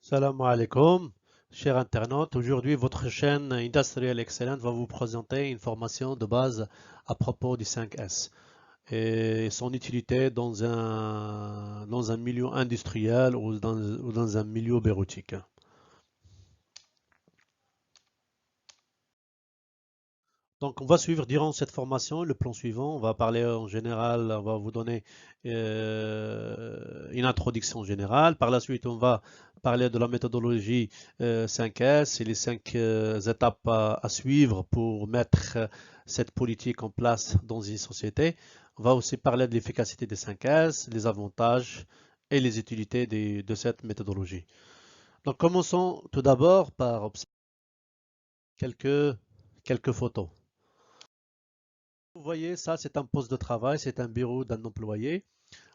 Salam alaikum, chers internautes. Aujourd'hui, votre chaîne Industrial Excellent va vous présenter une formation de base à propos du 5S et son utilité dans un milieu industriel ou dans un milieu bureautique. Donc, on va suivre durant cette formation le plan suivant. On va parler en général, on va vous donner une introduction générale. Par la suite, on va parler de la méthodologie 5S et les 5 étapes à suivre pour mettre cette politique en place dans une société. On va aussi parler de l'efficacité des 5S, les avantages et les utilités de cette méthodologie. Donc, commençons tout d'abord par observer quelques photos. Vous voyez, ça, c'est un poste de travail, c'est un bureau d'un employé.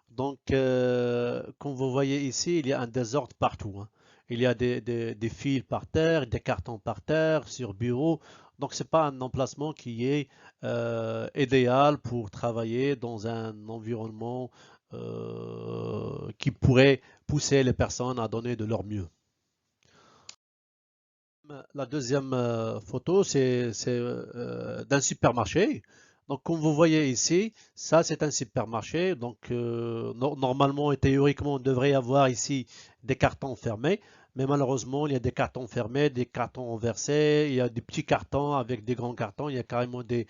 Donc, comme vous voyez ici, il y a un désordre partout, hein. Il y a des fils par terre, des cartons par terre, sur bureau. Donc, ce n'est pas un emplacement qui est idéal pour travailler dans un environnement qui pourrait pousser les personnes à donner de leur mieux. La deuxième photo, c'est d'un supermarché. Donc, comme vous voyez ici, ça c'est un supermarché. Donc, normalement et théoriquement, on devrait avoir ici des cartons fermés. Mais malheureusement, il y a des cartons fermés, des cartons renversés, il y a des petits cartons avec des grands cartons. Il y a carrément des,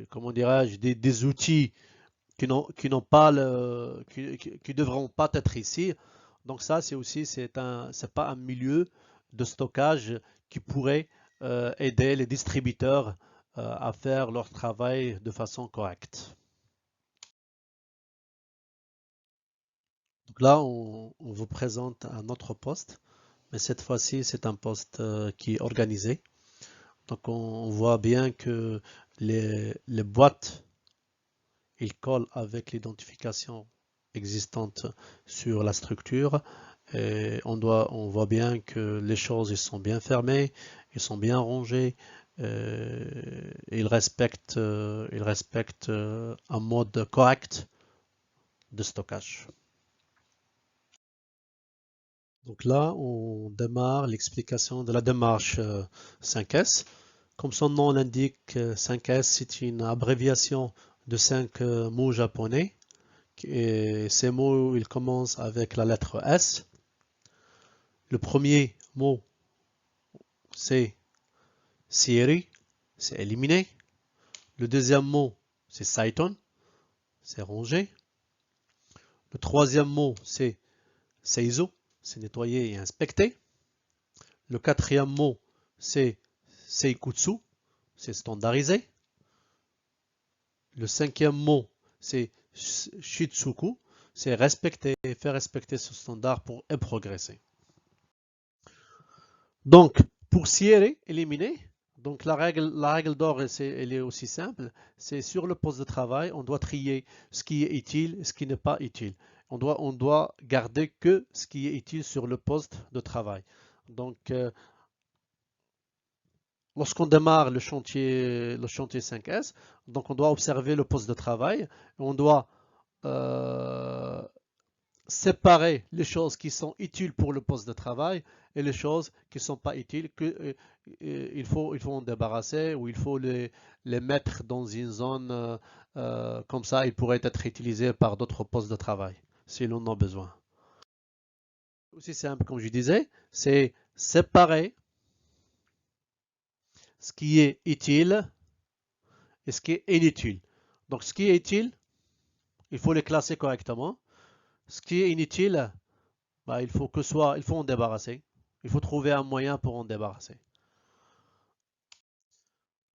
comment dirais-je, des outils qui n'ont pas qui devront pas être ici. Donc ça, c'est pas un milieu de stockage qui pourrait aider les distributeurs à faire leur travail de façon correcte. Donc là, on vous présente un autre poste, mais cette fois-ci, c'est un poste qui est organisé. Donc on voit bien que les boîtes, ils collent avec l'identification existante sur la structure. Et on voit bien que les choses ils sont bien fermées, ils sont bien rangés, ils respectent un mode correct de stockage. Donc là, on démarre l'explication de la démarche 5S. Comme son nom l'indique, 5S, c'est une abréviation de 5 mots japonais. Et ces mots, ils commencent avec la lettre S. Le premier mot, c'est Siri, c'est éliminé. Le deuxième mot, c'est Saiton, c'est rangé. Le troisième mot, c'est Seizo, c'est nettoyer et inspecter. Le quatrième mot, c'est Seikutsu, c'est standardisé. Le cinquième mot, c'est Shitsuku, c'est respecter, faire respecter ce standard pour progresser. Donc, pour scier, éliminer, donc la règle d'or, elle est aussi simple. C'est sur le poste de travail, on doit trier ce qui est utile et ce qui n'est pas utile. On doit garder que ce qui est utile sur le poste de travail. Donc, lorsqu'on démarre le chantier 5S, donc on doit observer le poste de travail. On doit euh, séparer les choses qui sont utiles pour le poste de travail et les choses qui ne sont pas utiles, il faut en débarrasser ou il faut les mettre dans une zone comme ça, ils pourraient être utilisés par d'autres postes de travail si l'on en a besoin. Aussi simple, comme je disais, c'est séparer ce qui est utile et ce qui est inutile. Donc, ce qui est utile, il faut les classer correctement. Ce qui est inutile, bah, il faut en débarrasser. Il faut trouver un moyen pour en débarrasser.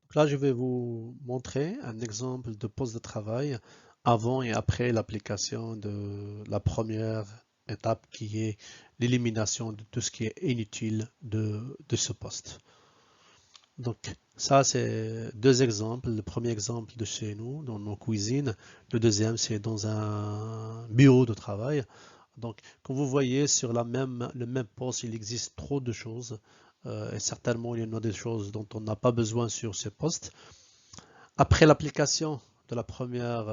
Donc là, je vais vous montrer un exemple de poste de travail avant et après l'application de la première étape qui est l'élimination de tout ce qui est inutile de ce poste. Donc ça, c'est deux exemples. Le premier exemple de chez nous, dans nos cuisines. Le deuxième, c'est dans un bureau de travail. Donc, comme vous voyez, sur le même poste, il existe trop de choses. Et certainement, il y en a des choses dont on n'a pas besoin sur ce poste. Après l'application de la première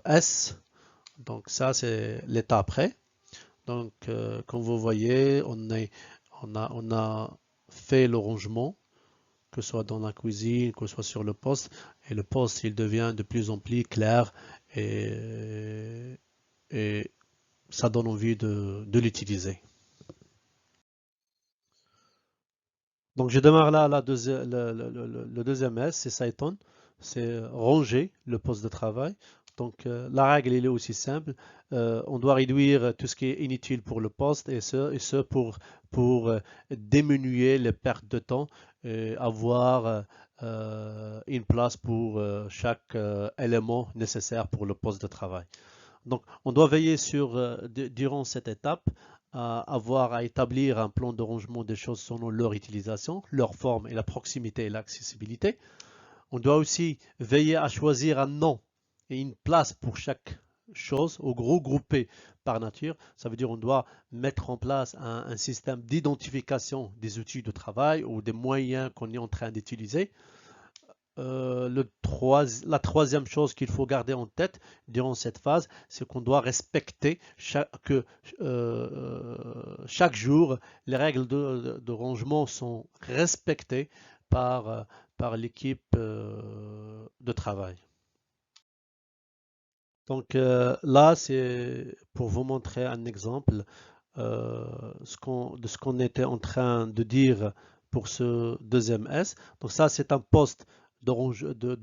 S, donc ça, c'est l'état après. Donc, comme vous voyez, on a fait le rangement, que ce soit dans la cuisine, que ce soit sur le poste, et le poste, il devient de plus en plus clair et ça donne envie de l'utiliser. Donc, je démarre là le deuxième S, c'est Cython, c'est ranger le poste de travail. Donc, la règle, elle est aussi simple. On doit réduire tout ce qui est inutile pour le poste et ce pour diminuer les pertes de temps et avoir une place pour chaque élément nécessaire pour le poste de travail. Donc, on doit veiller durant cette étape à avoir à établir un plan de rangement des choses selon leur utilisation, leur forme et la proximité et l'accessibilité. On doit aussi veiller à choisir un nom et une place pour chaque chose, au gros groupé par nature. Ça veut dire qu'on doit mettre en place un système d'identification des outils de travail ou des moyens qu'on est en train d'utiliser. La troisième chose qu'il faut garder en tête durant cette phase, c'est qu'on doit respecter chaque jour, les règles de rangement sont respectées par l'équipe de travail. Donc là, c'est pour vous montrer un exemple de ce qu'on était en train de dire pour ce deuxième S. Donc ça, c'est un poste de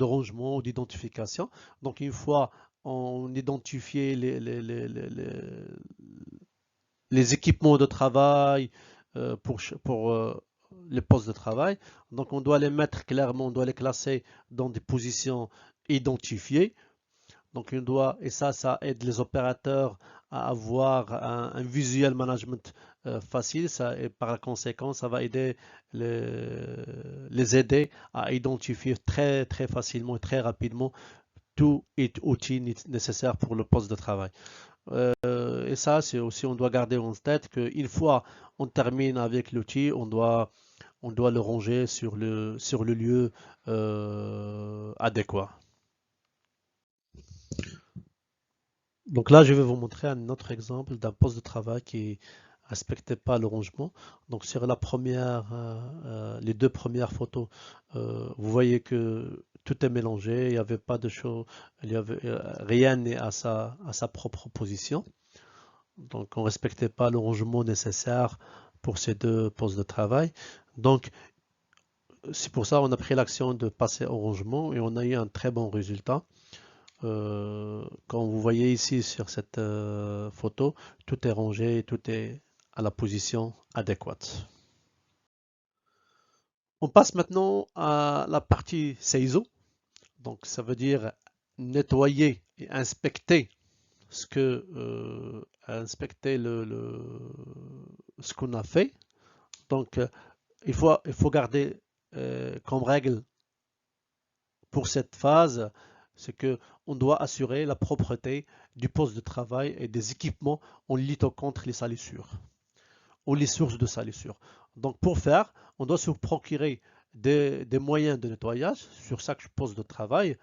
rangement ou d'identification. Donc une fois on identifié les équipements de travail pour les postes de travail, donc on doit les mettre clairement, on doit les classer dans des positions identifiées. Donc, et ça aide les opérateurs à avoir un visual management facile. Et par conséquent, ça va aider les aider à identifier très, très facilement et très rapidement tout outil nécessaire pour le poste de travail. Et ça, c'est aussi, on doit garder en tête qu'une fois on termine avec l'outil, on doit le ranger sur le lieu adéquat. Donc là, je vais vous montrer un autre exemple d'un poste de travail qui ne respectait pas le rangement. Donc sur les deux premières photos, vous voyez que tout est mélangé, il n'y avait pas de choses, rien n'est à sa propre position. Donc on ne respectait pas le rangement nécessaire pour ces deux postes de travail. Donc c'est pour ça qu'on a pris l'action de passer au rangement et on a eu un très bon résultat. Comme vous voyez ici sur cette photo, tout est rangé, tout est à la position adéquate. On passe maintenant à la partie CISO. Donc ça veut dire nettoyer et inspecter inspecter ce qu'on a fait. Donc il faut garder comme règle pour cette phase, c'est que on doit assurer la propreté du poste de travail et des équipements en luttant contre les salissures ou les sources de salissures. Donc pour faire, on doit se procurer des moyens de nettoyage sur chaque poste de travail.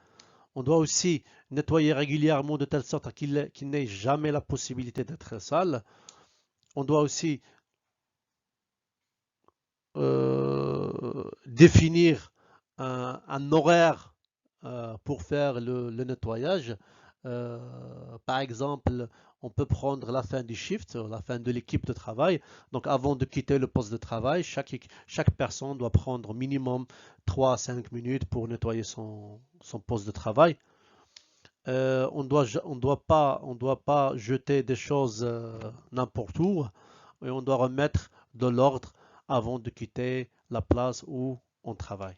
On doit aussi nettoyer régulièrement de telle sorte qu'il n'ait jamais la possibilité d'être sale. On doit aussi définir un horaire pour faire le nettoyage. Par exemple, on peut prendre la fin du shift, la fin de l'équipe de travail. Donc avant de quitter le poste de travail, chaque personne doit prendre minimum 3 à 5 minutes pour nettoyer son poste de travail. On doit pas jeter des choses n'importe où et on doit remettre de l'ordre avant de quitter la place où on travaille.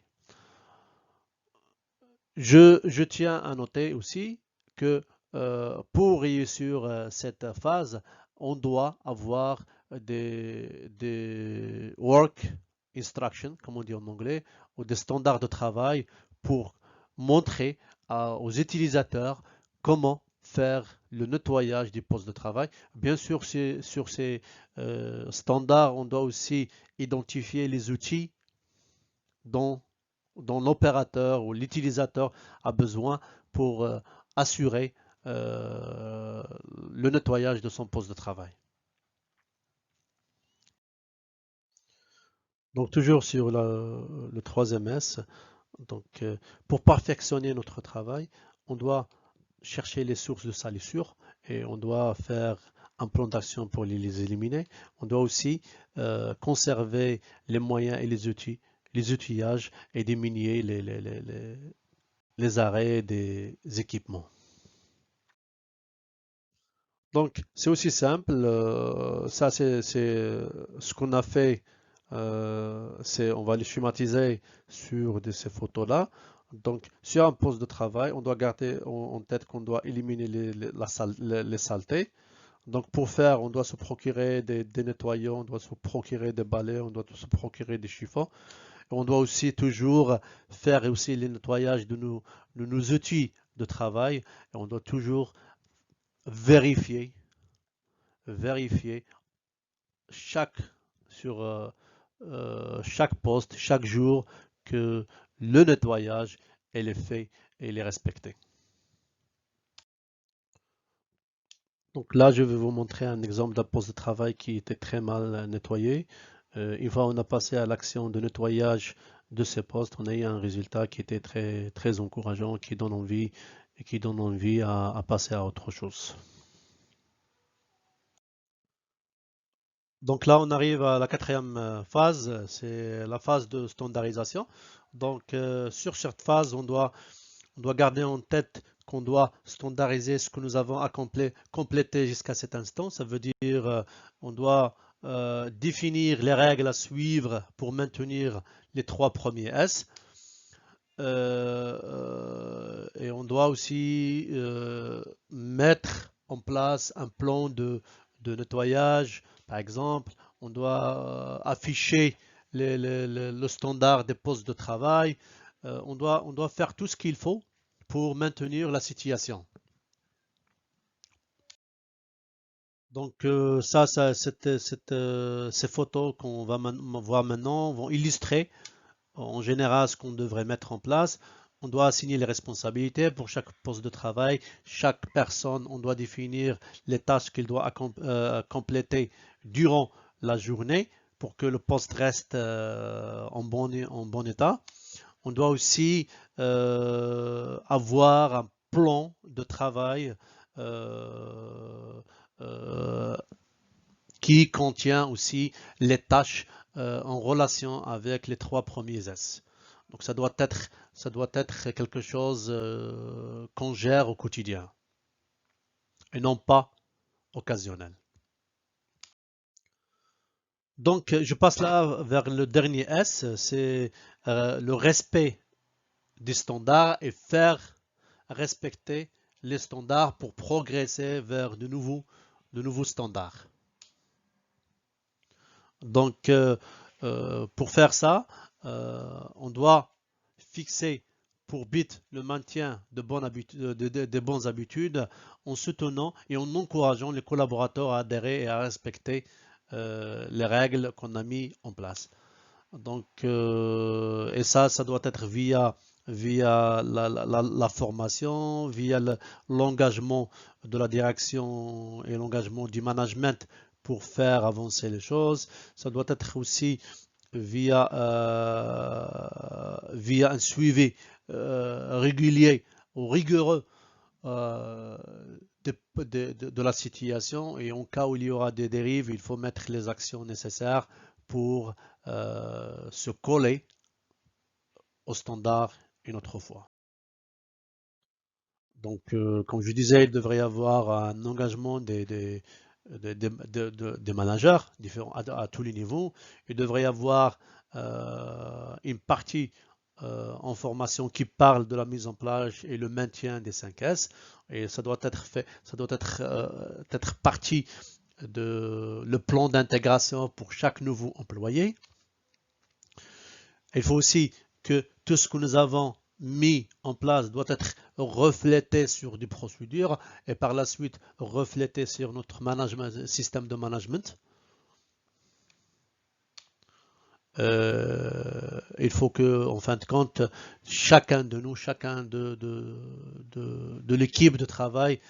Je tiens à noter aussi que pour réussir cette phase, on doit avoir des work instructions, comme on dit en anglais, ou des standards de travail pour montrer aux utilisateurs comment faire le nettoyage du poste de travail. Bien sûr, sur ces standards, on doit aussi identifier les outils dont l'opérateur ou l'utilisateur a besoin pour assurer le nettoyage de son poste de travail. Donc toujours sur le troisième S, donc, pour perfectionner notre travail, on doit chercher les sources de salissure et on doit faire un plan d'action pour les éliminer. On doit aussi conserver les moyens et les outillages et diminuer les arrêts des équipements. Donc, c'est aussi simple. Ça, c'est ce qu'on a fait. On va les schématiser sur ces photos-là. Donc, sur un poste de travail, on doit garder en tête qu'on doit éliminer les saletés. Donc, pour faire, on doit se procurer des nettoyants, on doit se procurer des balais, on doit se procurer des chiffons. Et on doit aussi toujours faire aussi le nettoyage de nos outils de travail. Et on doit toujours vérifier vérifier chaque, sur chaque poste, chaque jour, que le nettoyage est fait et il est respecté. Donc là, je vais vous montrer un exemple d'un poste de travail qui était très mal nettoyé. Une fois on a passé à l'action de nettoyage de ces postes, on a eu un résultat qui était très, très encourageant, qui donne envie et qui donne envie à passer à autre chose. Donc là, on arrive à la quatrième phase, c'est la phase de standardisation. Donc sur cette phase, on doit garder en tête qu'on doit standardiser ce que nous avons complété jusqu'à cet instant. Ça veut dire on doit définir les règles à suivre pour maintenir les trois premiers S. Et on doit aussi mettre en place un plan de nettoyage. Par exemple, on doit afficher le standard des postes de travail. On doit faire tout ce qu'il faut pour maintenir la situation. Donc ces photos qu'on va voir maintenant vont illustrer en général ce qu'on devrait mettre en place. On doit assigner les responsabilités pour chaque poste de travail. Chaque personne, on doit définir les tâches qu'il doit compléter durant la journée pour que le poste reste en bon état. On doit aussi avoir un plan de travail euh, euh, qui contient aussi les tâches en relation avec les trois premiers S. Donc ça doit être quelque chose qu'on gère au quotidien et non pas occasionnel. Donc je passe là vers le dernier S, c'est le respect des standards et faire respecter les standards pour progresser vers de nouveaux standards. Donc, pour faire ça, on doit fixer pour but le maintien de bonnes habitudes en soutenant et en encourageant les collaborateurs à adhérer et à respecter les règles qu'on a mis en place. Donc, et ça doit être via la formation, via l'engagement de la direction et l'engagement du management pour faire avancer les choses. Ça doit être aussi via un suivi régulier ou rigoureux euh, de la situation et en cas où il y aura des dérives, il faut mettre les actions nécessaires pour se coller aux standards une autre fois. Donc, comme je disais, il devrait y avoir un engagement des managers différents à tous les niveaux. Il devrait y avoir une partie en formation qui parle de la mise en place et le maintien des 5S. Et ça doit être fait, ça doit être partie de le plan d'intégration pour chaque nouveau employé. Il faut aussi que tout ce que nous avons mis en place doit être reflété sur des procédures et par la suite reflété sur notre système de management. Il faut que, en fin de compte, chacun de nous, chacun de l'équipe de travail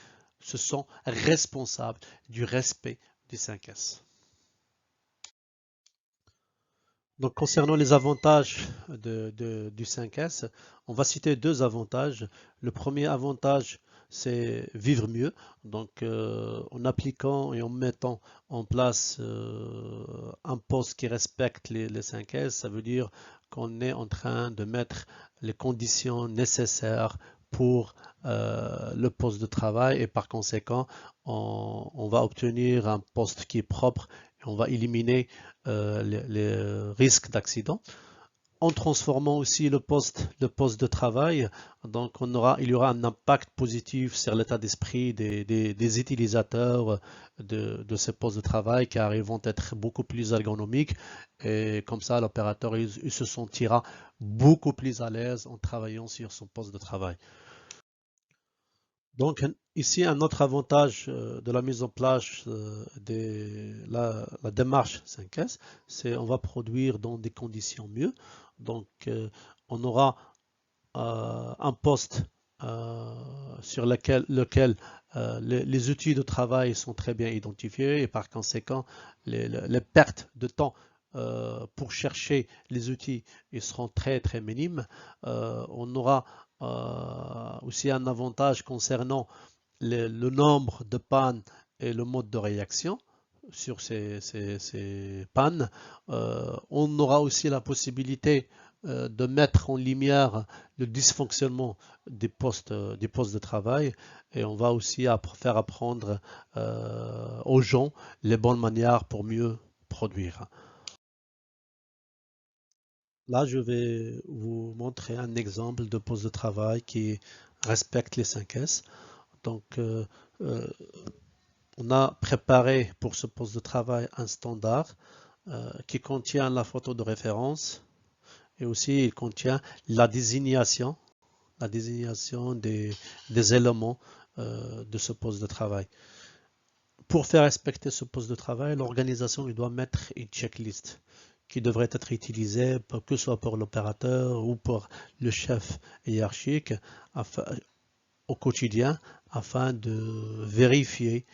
se sent responsable du respect des 5S. Donc, concernant les avantages du 5S, on va citer deux avantages. Le premier avantage, c'est vivre mieux. Donc, en appliquant et en mettant en place un poste qui respecte les 5S, ça veut dire qu'on est en train de mettre les conditions nécessaires pour le poste de travail et par conséquent, on va obtenir un poste qui est propre et on va éliminer les risques d'accident. En transformant aussi le poste de travail, donc il y aura un impact positif sur l'état d'esprit des utilisateurs de ces postes de travail car ils vont être beaucoup plus ergonomiques et comme ça l'opérateur il se sentira beaucoup plus à l'aise en travaillant sur son poste de travail. Donc ici, un autre avantage de la mise en place de la démarche 5S, c'est on va produire dans des conditions mieux. Donc on aura un poste sur lequel les outils de travail sont très bien identifiés et par conséquent les pertes de temps pour chercher les outils ils seront très très minimes. On aura aussi un avantage concernant le nombre de pannes et le mode de réaction sur ces pannes. On aura aussi la possibilité de mettre en lumière le dysfonctionnement des postes de travail et on va aussi faire apprendre aux gens les bonnes manières pour mieux produire. Là, je vais vous montrer un exemple de poste de travail qui respecte les 5S. Donc, euh, on a préparé pour ce poste de travail un standard qui contient la photo de référence et aussi il contient la désignation des éléments de ce poste de travail. Pour faire respecter ce poste de travail, l'organisation doit mettre une checklist qui devrait être utilisée que ce soit pour l'opérateur ou pour le chef hiérarchique au quotidien afin de vérifier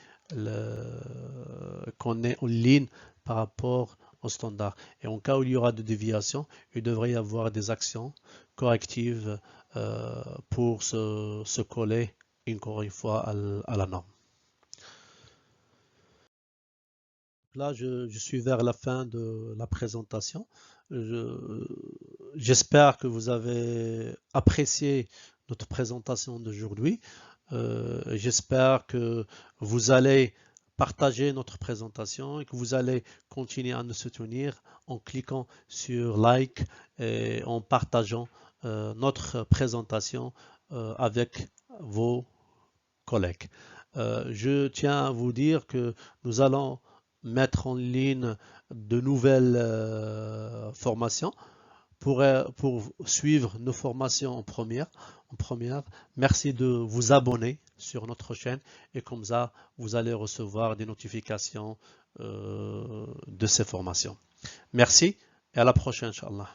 qu'on est en ligne par rapport au standard. Et en cas où il y aura des déviations, il devrait y avoir des actions correctives pour se coller encore une fois à la norme. Là, je suis vers la fin de la présentation. J'espère que vous avez apprécié notre présentation d'aujourd'hui. J'espère que vous allez partager notre présentation et que vous allez continuer à nous soutenir en cliquant sur like et en partageant notre présentation avec vos collègues. Je tiens à vous dire que nous allons mettre en ligne de nouvelles formations pour suivre nos formations en première. Merci de vous abonner sur notre chaîne et comme ça, vous allez recevoir des notifications de ces formations. Merci et à la prochaine, Inch'Allah.